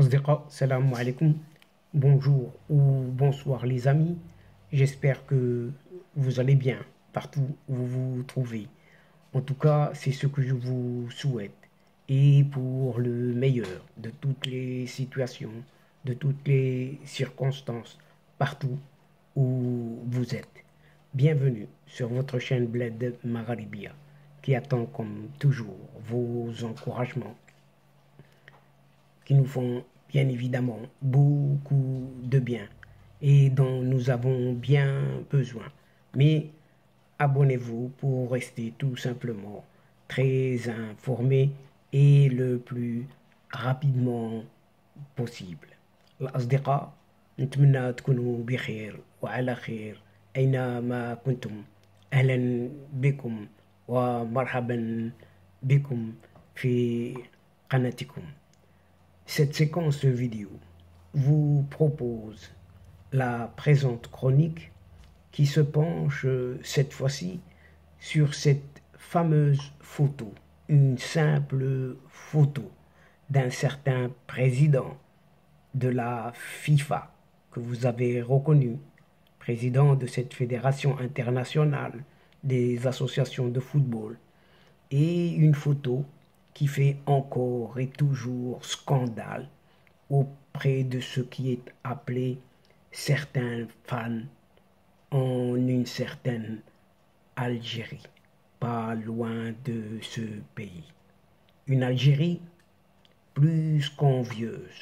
Asdiqa, salam alaikum, bonjour ou bonsoir les amis, j'espère que vous allez bien partout où vous vous trouvez. En tout cas, c'est ce que je vous souhaite et pour le meilleur de toutes les situations, de toutes les circonstances, partout où vous êtes. Bienvenue sur votre chaîne Bled Magharibia qui attend comme toujours vos encouragements qui nous font bien évidemment beaucoup de bien et dont nous avons bien besoin. Mais abonnez-vous pour rester tout simplement très informé et le plus rapidement possible. الأصدقاء نتمنى تكونوا بخير وعلى خير أينما كنتم. أهلا بكم ومرحبا بكم في قناتكم. Cette séquence vidéo vous propose la présente chronique qui se penche cette fois-ci sur cette fameuse photo, une simple photo d'un certain président de la FIFA que vous avez reconnu, président de cette fédération internationale des associations de football, et une photo qui fait encore et toujours scandale auprès de ce qui est appelé certains fans en une certaine Algérie, pas loin de ce pays. Une Algérie plus qu'envieuse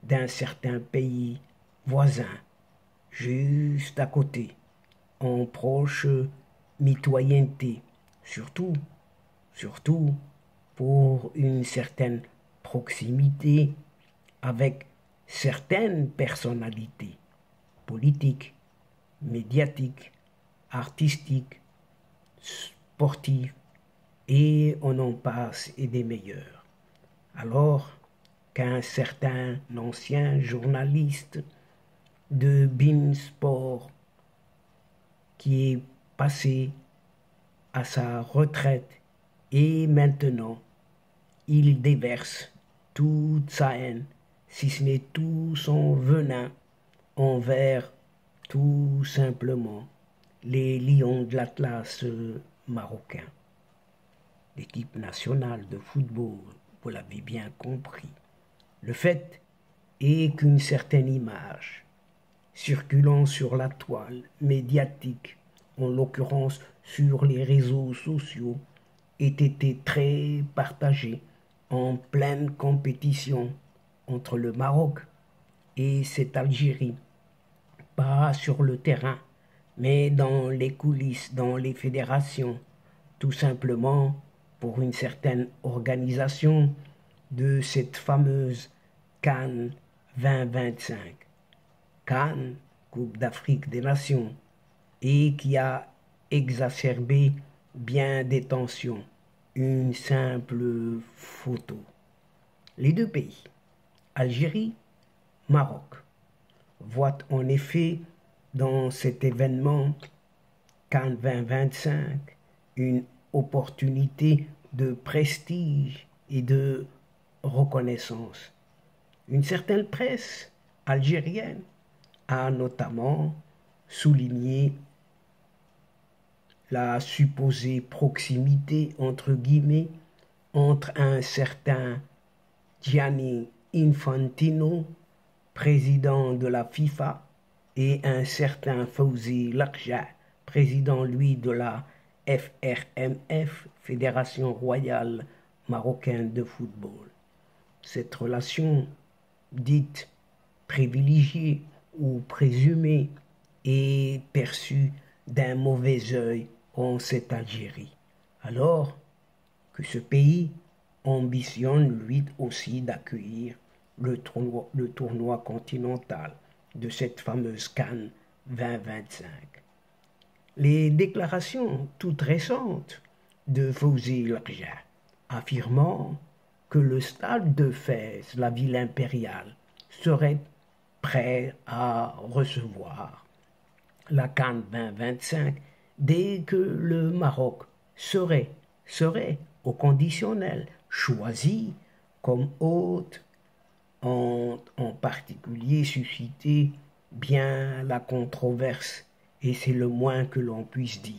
d'un certain pays voisin, juste à côté, en proche mitoyenneté, surtout pour une certaine proximité avec certaines personnalités politiques, médiatiques, artistiques, sportives, et on en passe et des meilleurs. Alors qu'un certain ancien journaliste de BeIN Sport qui est passé à sa retraite et maintenant il déverse toute sa haine, si ce n'est tout son venin, envers tout simplement les lions de l'Atlas marocain. L'équipe nationale de football, vous l'avez bien compris. Le fait est qu'une certaine image circulant sur la toile médiatique, en l'occurrence sur les réseaux sociaux, ait été très partagée en pleine compétition entre le Maroc et cette Algérie, pas sur le terrain, mais dans les coulisses, dans les fédérations, tout simplement pour une certaine organisation de cette fameuse CAN 2025, CAN, Coupe d'Afrique des Nations, et qui a exacerbé bien des tensions. Une simple photo. Les deux pays, Algérie, Maroc, voient en effet dans cet événement CAN 2025 une opportunité de prestige et de reconnaissance. Une certaine presse algérienne a notamment souligné la supposée proximité entre guillemets entre un certain Gianni Infantino, président de la FIFA, et un certain Fawzi Lakja, président lui de la FRMF, Fédération royale marocaine de football. Cette relation dite privilégiée ou présumée est perçue d'un mauvais œil en cette Algérie, alors que ce pays ambitionne lui aussi d'accueillir le tournoi continental de cette fameuse CAN 2025. Les déclarations toutes récentes de Fawzi Lakja affirmant que le stade de Fès, la ville impériale, serait prêt à recevoir la CAN 2025 dès que le Maroc serait au conditionnel choisi comme hôte ont en particulier suscité bien la controverse, et c'est le moins que l'on puisse dire.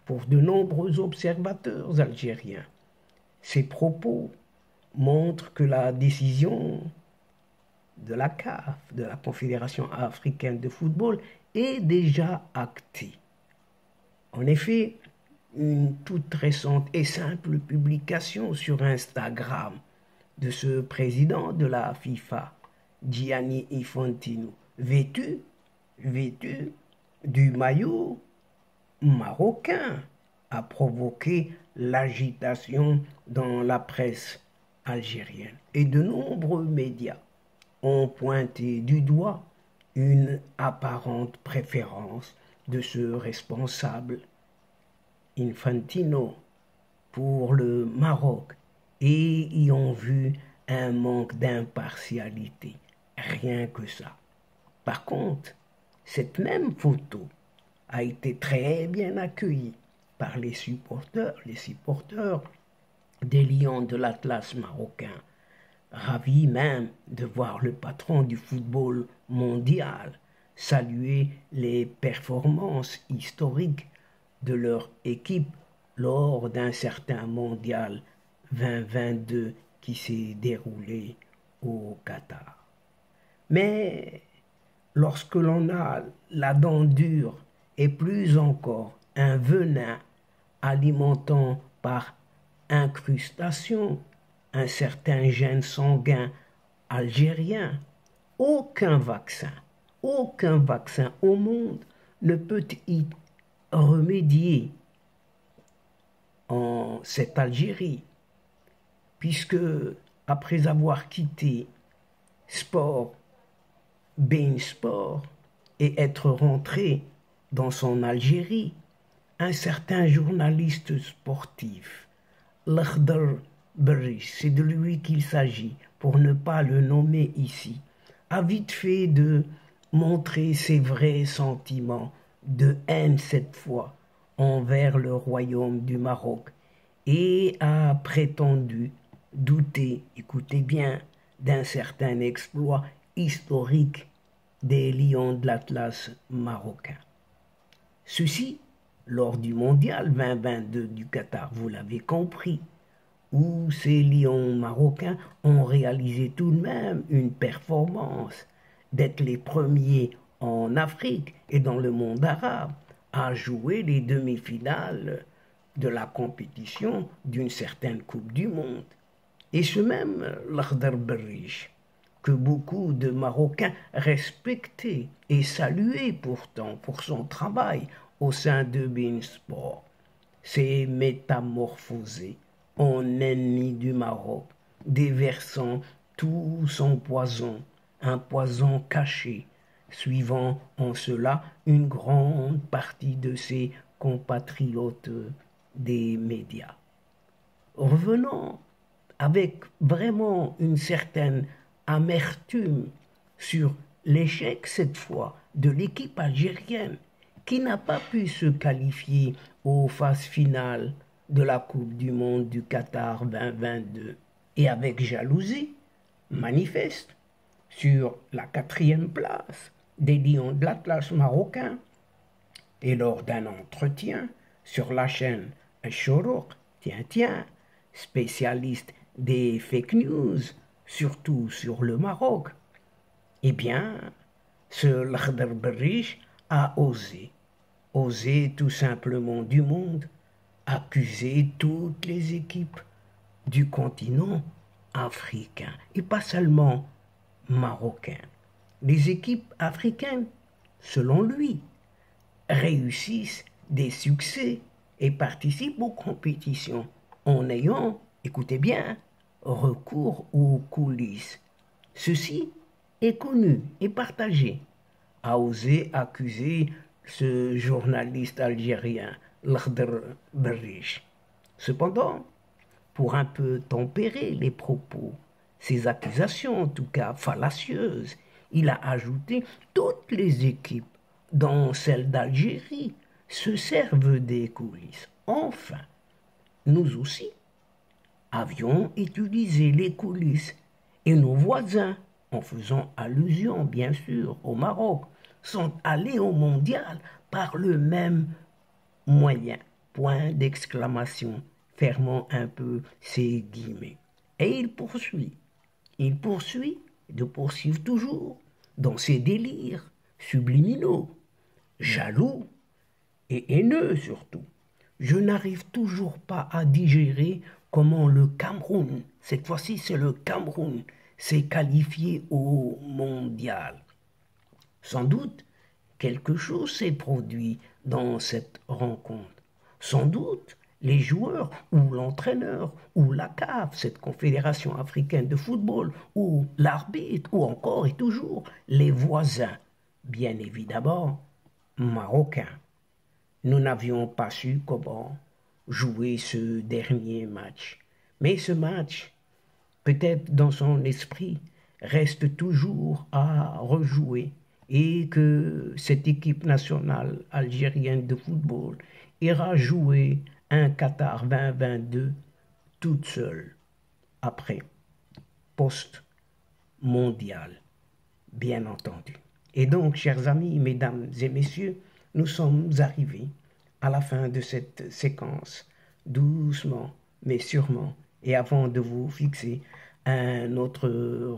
Pour de nombreux observateurs algériens, ces propos montrent que la décision de la CAF, de la Confédération africaine de football, est déjà actée. En effet, une toute récente et simple publication sur Instagram de ce président de la FIFA, Gianni Infantino, vêtu du maillot marocain, a provoqué l'agitation dans la presse algérienne. Et de nombreux médias ont pointé du doigt une apparente préférence de ce responsable Infantino pour le Maroc et y ont vu un manque d'impartialité. Rien que ça. Par contre, cette même photo a été très bien accueillie par les supporters des Lions de l'Atlas marocain, ravis même de voir le patron du football mondial saluer les performances historiques de leur équipe lors d'un certain mondial 2022 qui s'est déroulé au Qatar. Mais lorsque l'on a la dent dure et plus encore un venin alimentant par incrustation un certain gène sanguin algérien, aucun vaccin au monde ne peut y remédier en cette Algérie, puisque après avoir quitté beIN Sport et être rentré dans son Algérie, un certain journaliste sportif, Lakhdar Berrish, c'est de lui qu'il s'agit, pour ne pas le nommer ici, a vite fait de montrer ses vrais sentiments de haine cette fois envers le royaume du Maroc et a prétendu douter, écoutez bien, d'un certain exploit historique des Lions de l'Atlas marocain. Ceci lors du mondial 2022 du Qatar, vous l'avez compris, où ces Lions marocains ont réalisé tout de même une performance d'être les premiers en Afrique et dans le monde arabe à jouer les demi-finales de la compétition d'une certaine Coupe du Monde. Et ce même Lakhdar Berrish, que beaucoup de Marocains respectaient et saluaient pourtant pour son travail au sein de beIN Sport, s'est métamorphosé en ennemi du Maroc, déversant tout son poison, un poison caché, suivant en cela une grande partie de ses compatriotes des médias. Revenons avec vraiment une certaine amertume sur l'échec cette fois de l'équipe algérienne qui n'a pas pu se qualifier aux phases finales de la Coupe du Monde du Qatar 2022 et avec jalousie manifeste sur la 4e place des Lions de l'Atlas marocain. Et lors d'un entretien sur la chaîne Al-Shorouk, spécialiste des fake news, surtout sur le Maroc, eh bien, ce Lakhdar Berrish a osé tout simplement du monde, accuser toutes les équipes du continent africain, et pas seulement marocain. Les équipes africaines, selon lui, réussissent des succès et participent aux compétitions en ayant, écoutez bien, recours aux coulisses. Ceci est connu et partagé, a osé accuser ce journaliste algérien, Lakhdar Berrish. Cependant, pour un peu tempérer les propos, ces accusations en tout cas fallacieuses, il a ajouté toutes les équipes, dont celle d'Algérie, se servent des coulisses. Enfin, nous aussi avions utilisé les coulisses Et nos voisins, en faisant allusion bien sûr au Maroc, sont allés au mondial par le même moyen. Point d'exclamation, fermant un peu ses guillemets. Et il poursuit de poursuivre toujours dans ses délires subliminaux, jaloux et haineux surtout. Je n'arrive toujours pas à digérer comment le Cameroun, cette fois-ci c'est le Cameroun, s'est qualifié au mondial. Sans doute, quelque chose s'est produit dans cette rencontre. Sans doute, les joueurs ou l'entraîneur ou la CAF, cette confédération africaine de football, ou l'arbitre, ou encore et toujours les voisins, bien évidemment, marocains. Nous n'avions pas su comment jouer ce dernier match. Mais ce match, peut-être dans son esprit, reste toujours à rejouer et que cette équipe nationale algérienne de football ira jouer un Qatar 2022 toute seule après, post-mondial, bien entendu. Et donc, chers amis, mesdames et messieurs, nous sommes arrivés à la fin de cette séquence, doucement mais sûrement, et avant de vous fixer un autre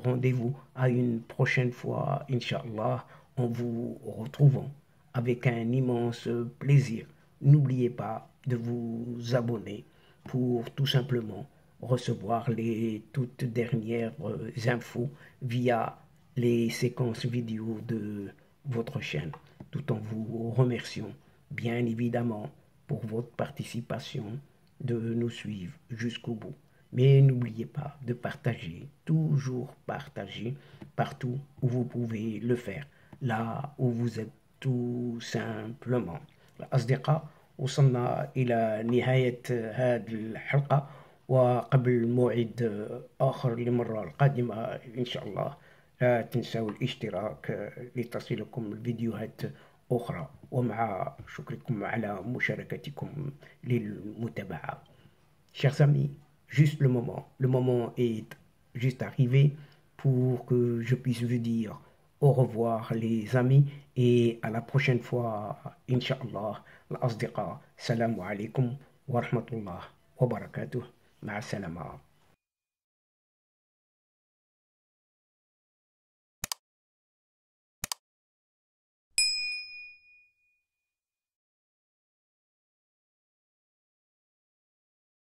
rendez-vous à une prochaine fois, Inch'Allah, en vous retrouvant avec un immense plaisir. N'oubliez pas de vous abonner pour tout simplement recevoir les toutes dernières infos via les séquences vidéo de votre chaîne, tout en vous remerciant bien évidemment pour votre participation, de nous suivre jusqu'au bout. Mais n'oubliez pas de partager, toujours partager partout où vous pouvez le faire, là où vous êtes tout simplement. الأصدقاء وصلنا إلى نهاية هذه الحلقة، وقبل موعد آخر للمرة القادمة إن شاء الله لا تنسوا الاشتراك لتصلكم الفيديوهات أخرى، ومع شكركم على مشاركتكم للمتابعة. Chers amis, juste le moment est juste arrivé pour que je puisse vous dire au revoir les amis et à la prochaine fois, Inch'Allah, الأصدقاء. Salam alaikum wa rahmatullah wa barakatuh. مع السلامة.